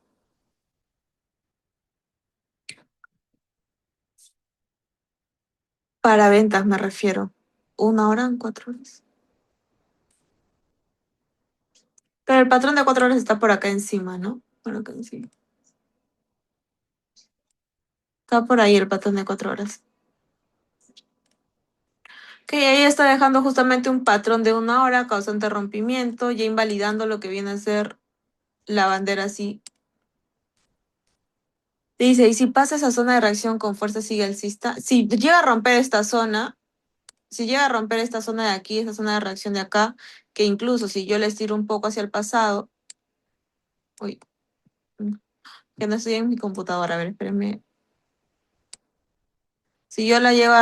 Para ventas me refiero. 1 hora en 4 horas. Pero el patrón de 4 horas está por acá encima, ¿no? Por acá encima. Está por ahí el patrón de 4 horas. Que ahí está dejando justamente un patrón de 1 hora, causante rompimiento, ya invalidando lo que viene a ser la bandera así. Dice, y si pasa esa zona de reacción con fuerza sigue alcista, si llega a romper esta zona, si llega a romper esta zona de aquí, esta zona de reacción de acá, que incluso si yo le estiro un poco hacia el pasado, uy, que no estoy en mi computadora, a ver, espérenme. Si yo la llevo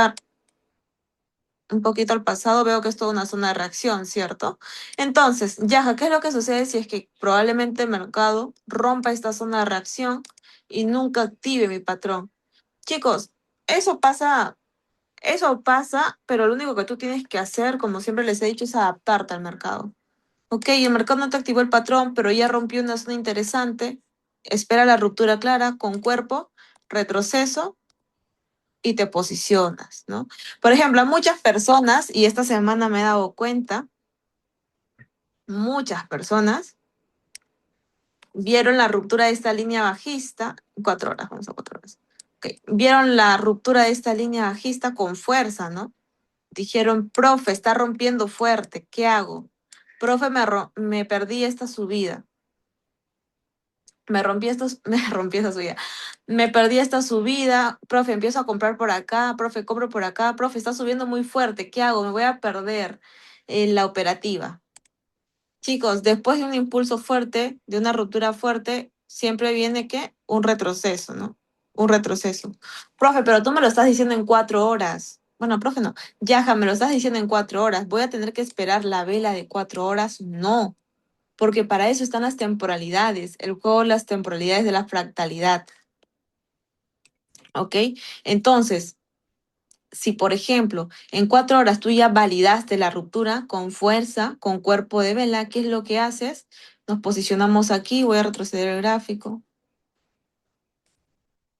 un poquito al pasado, veo que es toda una zona de reacción, ¿cierto? Entonces, Yaja, ¿qué es lo que sucede si es que probablemente el mercado rompa esta zona de reacción y nunca active mi patrón? Chicos, eso pasa, pero lo único que tú tienes que hacer, como siempre les he dicho, es adaptarte al mercado. Ok, el mercado no te activó el patrón, pero ya rompió una zona interesante. Espera la ruptura clara con cuerpo, retroceso y te posicionas, ¿no? Por ejemplo, a muchas personas, y esta semana me he dado cuenta, muchas personas Vieron la ruptura de esta línea bajista, 4 horas, vamos a 4 horas. Ok, vieron la ruptura de esta línea bajista con fuerza, ¿no? Dijeron, profe, está rompiendo fuerte, ¿qué hago? Profe, me perdí esta subida. Me rompí esta subida. Me perdí esta subida, profe, empiezo a comprar por acá, profe, compro por acá, profe, está subiendo muy fuerte, ¿qué hago? Me voy a perder la operativa. Chicos, después de un impulso fuerte, de una ruptura fuerte, siempre viene ¿qué? Un retroceso, ¿no? Un retroceso. Profe, pero tú me lo estás diciendo en 4 horas. Bueno, profe, no. Yaja, me lo estás diciendo en 4 horas. ¿Voy a tener que esperar la vela de 4 horas? No, porque para eso están las temporalidades, el juego de las temporalidades de la fractalidad. ¿Ok? Entonces, si por ejemplo en 4 horas tú ya validaste la ruptura con fuerza, con cuerpo de vela, ¿qué es lo que haces? Nos posicionamos aquí, voy a retroceder el gráfico.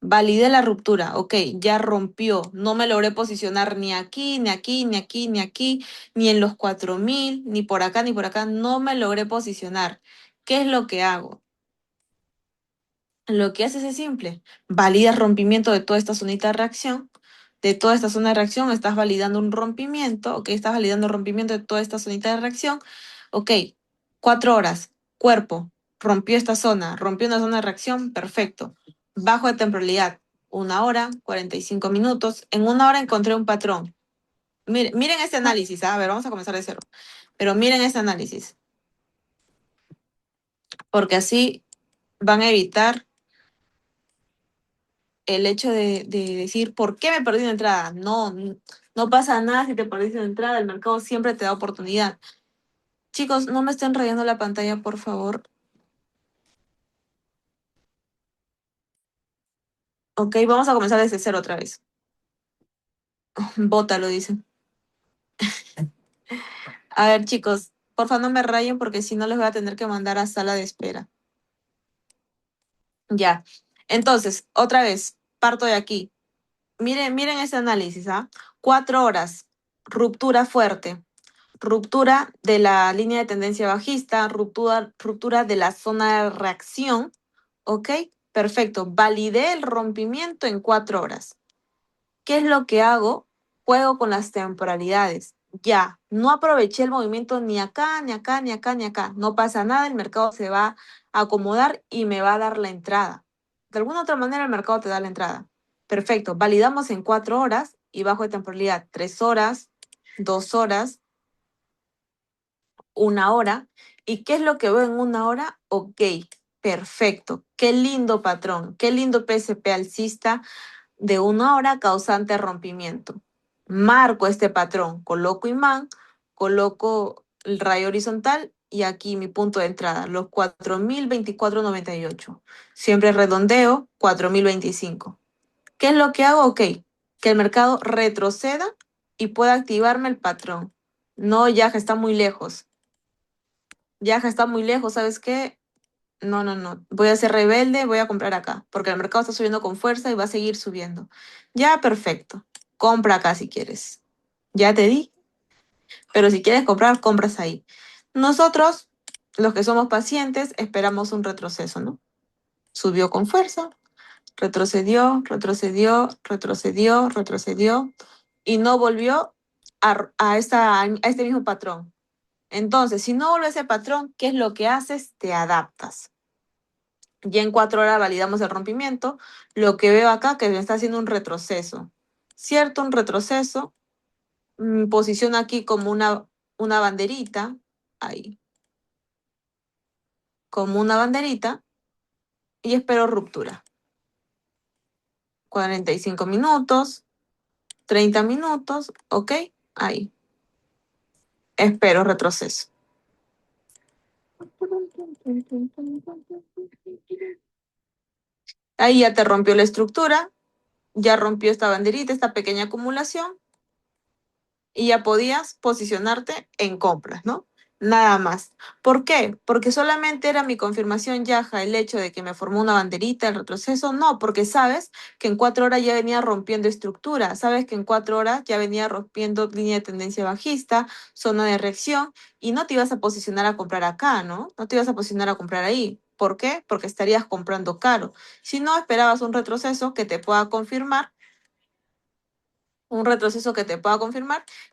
Validé la ruptura, ok, ya rompió, no me logré posicionar ni aquí, ni aquí, ni aquí, ni aquí, ni en los 4000, ni por acá, ni por acá, no me logré posicionar. ¿Qué es lo que hago? Lo que haces es simple, validas rompimiento de toda esta zonita de reacción, de toda esta zona de reacción estás validando un rompimiento, ok, estás validando el rompimiento de toda esta zonita de reacción, ok, 4 horas, cuerpo, rompió esta zona, rompió una zona de reacción, perfecto, bajo de temporalidad, 1 hora, 45 minutos, en 1 hora encontré un patrón. Miren este análisis, a ver, vamos a comenzar de cero, pero miren este análisis, porque así van a evitar el hecho de decir, ¿por qué me perdí una entrada? No, no pasa nada si te perdiste una entrada, el mercado siempre te da oportunidad. Chicos, no me estén rayando la pantalla, por favor. Ok, vamos a comenzar desde cero otra vez. Bótalo, dice. A ver, chicos, por favor no me rayen porque si no les voy a tener que mandar a sala de espera. Ya. Entonces, otra vez, parto de aquí. Miren ese análisis, ¿ah? 4 horas, ruptura fuerte. Ruptura de la línea de tendencia bajista, ruptura de la zona de reacción, ¿ok? Perfecto, validé el rompimiento en 4 horas. ¿Qué es lo que hago? Juego con las temporalidades. Ya, no aproveché el movimiento ni acá, ni acá, ni acá, ni acá. No pasa nada, el mercado se va a acomodar y me va a dar la entrada. De alguna otra manera el mercado te da la entrada. Perfecto, validamos en 4 horas y bajo de temporalidad 3 horas, 2 horas, 1 hora. ¿Y qué es lo que veo en 1 hora? Ok, perfecto. Qué lindo patrón, qué lindo PSP alcista de 1 hora causante rompimiento. Marco este patrón, coloco imán, coloco el rayo horizontal y aquí mi punto de entrada, los 4024.98. Siempre redondeo, 4025. ¿Qué es lo que hago? Ok, que el mercado retroceda y pueda activarme el patrón. No, ya que está muy lejos. Yaja está muy lejos, ¿sabes qué? No, no, no. Voy a ser rebelde, voy a comprar acá, porque el mercado está subiendo con fuerza y va a seguir subiendo. Ya, perfecto. Compra acá si quieres. Ya te di, pero si quieres comprar, compras ahí. Nosotros, los que somos pacientes, esperamos un retroceso, ¿no? Subió con fuerza, retrocedió, retrocedió, retrocedió, retrocedió y no volvió a este mismo patrón. Entonces, si no vuelve a ese patrón, ¿qué es lo que haces? Te adaptas. Ya en 4 horas validamos el rompimiento. Lo que veo acá que me está haciendo un retroceso. ¿Cierto? Un retroceso. Posiciono aquí como una banderita. Ahí. Como una banderita. Y espero ruptura. 45 minutos. 30 minutos. ¿Ok? Ahí. Espero retroceso. Ahí ya te rompió la estructura. Ya rompió esta banderita, esta pequeña acumulación. Y ya podías posicionarte en compras, ¿no? Nada más. ¿Por qué? Porque solamente era mi confirmación Yaja el hecho de que me formó una banderita, el retroceso. No, porque sabes que en 4 horas ya venía rompiendo estructura, sabes que en 4 horas ya venía rompiendo línea de tendencia bajista, zona de reacción, y no te ibas a posicionar a comprar acá, ¿no? No te ibas a posicionar a comprar ahí. ¿Por qué? Porque estarías comprando caro. Si no, esperabas un retroceso que te pueda confirmar,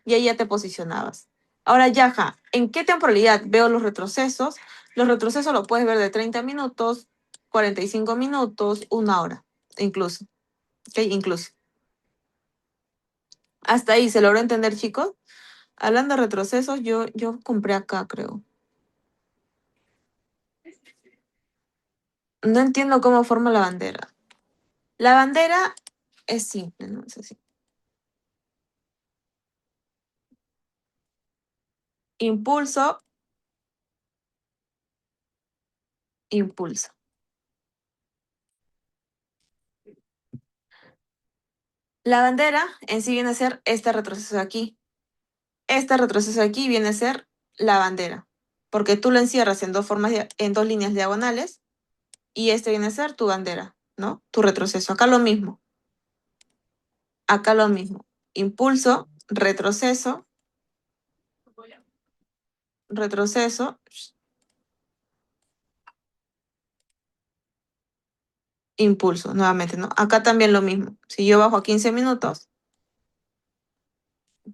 y ahí ya te posicionabas. Ahora, Yaja, ¿en qué temporalidad veo los retrocesos? Los retrocesos los puedes ver de 30 minutos, 45 minutos, una hora, incluso. ¿Ok? Incluso. Hasta ahí, ¿se logró entender, chicos? Hablando de retrocesos, yo compré acá, creo. No entiendo cómo forma la bandera. La bandera es simple, ¿no? Es así. Impulso, impulso. La bandera en sí viene a ser este retroceso de aquí. Este retroceso de aquí viene a ser la bandera, porque tú lo encierras en dos formas, en dos líneas diagonales, y este viene a ser tu bandera, ¿no? Tu retroceso. Acá lo mismo. Acá lo mismo. Impulso, retroceso, retroceso, impulso, nuevamente, ¿no? Acá también lo mismo. Si yo bajo a 15 minutos,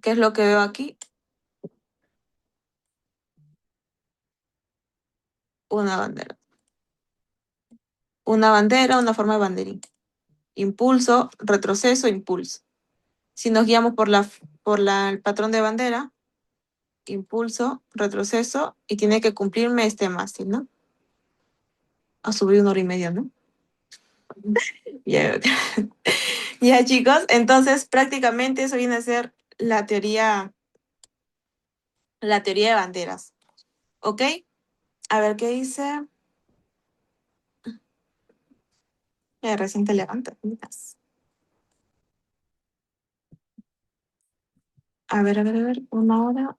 ¿qué es lo que veo aquí? Una bandera. Una bandera, una forma de banderín. Impulso, retroceso, impulso. Si nos guiamos el patrón de bandera, impulso, retroceso, y tiene que cumplirme este mástil, ¿no? A subir 1 hora y media, ¿no? Ya, ya, chicos, entonces prácticamente eso viene a ser la teoría de banderas, ¿ok? A ver qué dice. Recién te levantas. A ver, 1 hora.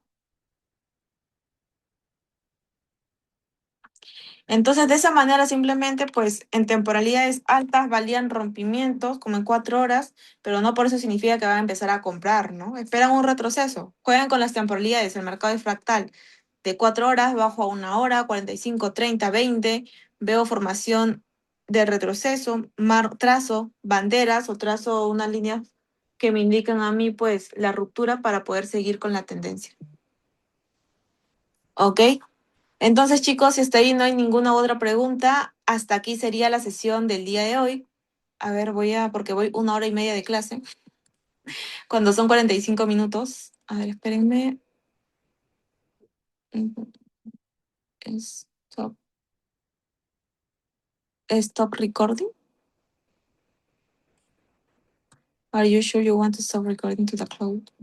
Entonces, de esa manera, simplemente, pues, en temporalidades altas valían rompimientos, como en 4 horas, pero no por eso significa que van a empezar a comprar, ¿no? Esperan un retroceso. Juegan con las temporalidades. El mercado es fractal. De 4 horas bajo a 1 hora, 45, 30, 20. Veo formación de retroceso, trazo banderas o trazo unas líneas que me indican a mí, pues, la ruptura para poder seguir con la tendencia. ¿Ok? Entonces, chicos, si hasta ahí no hay ninguna otra pregunta, hasta aquí sería la sesión del día de hoy. A ver, porque voy 1 hora y media de clase, cuando son 45 minutos. A ver, espérenme. Stop, stop recording. Are you sure you want to stop recording to the cloud?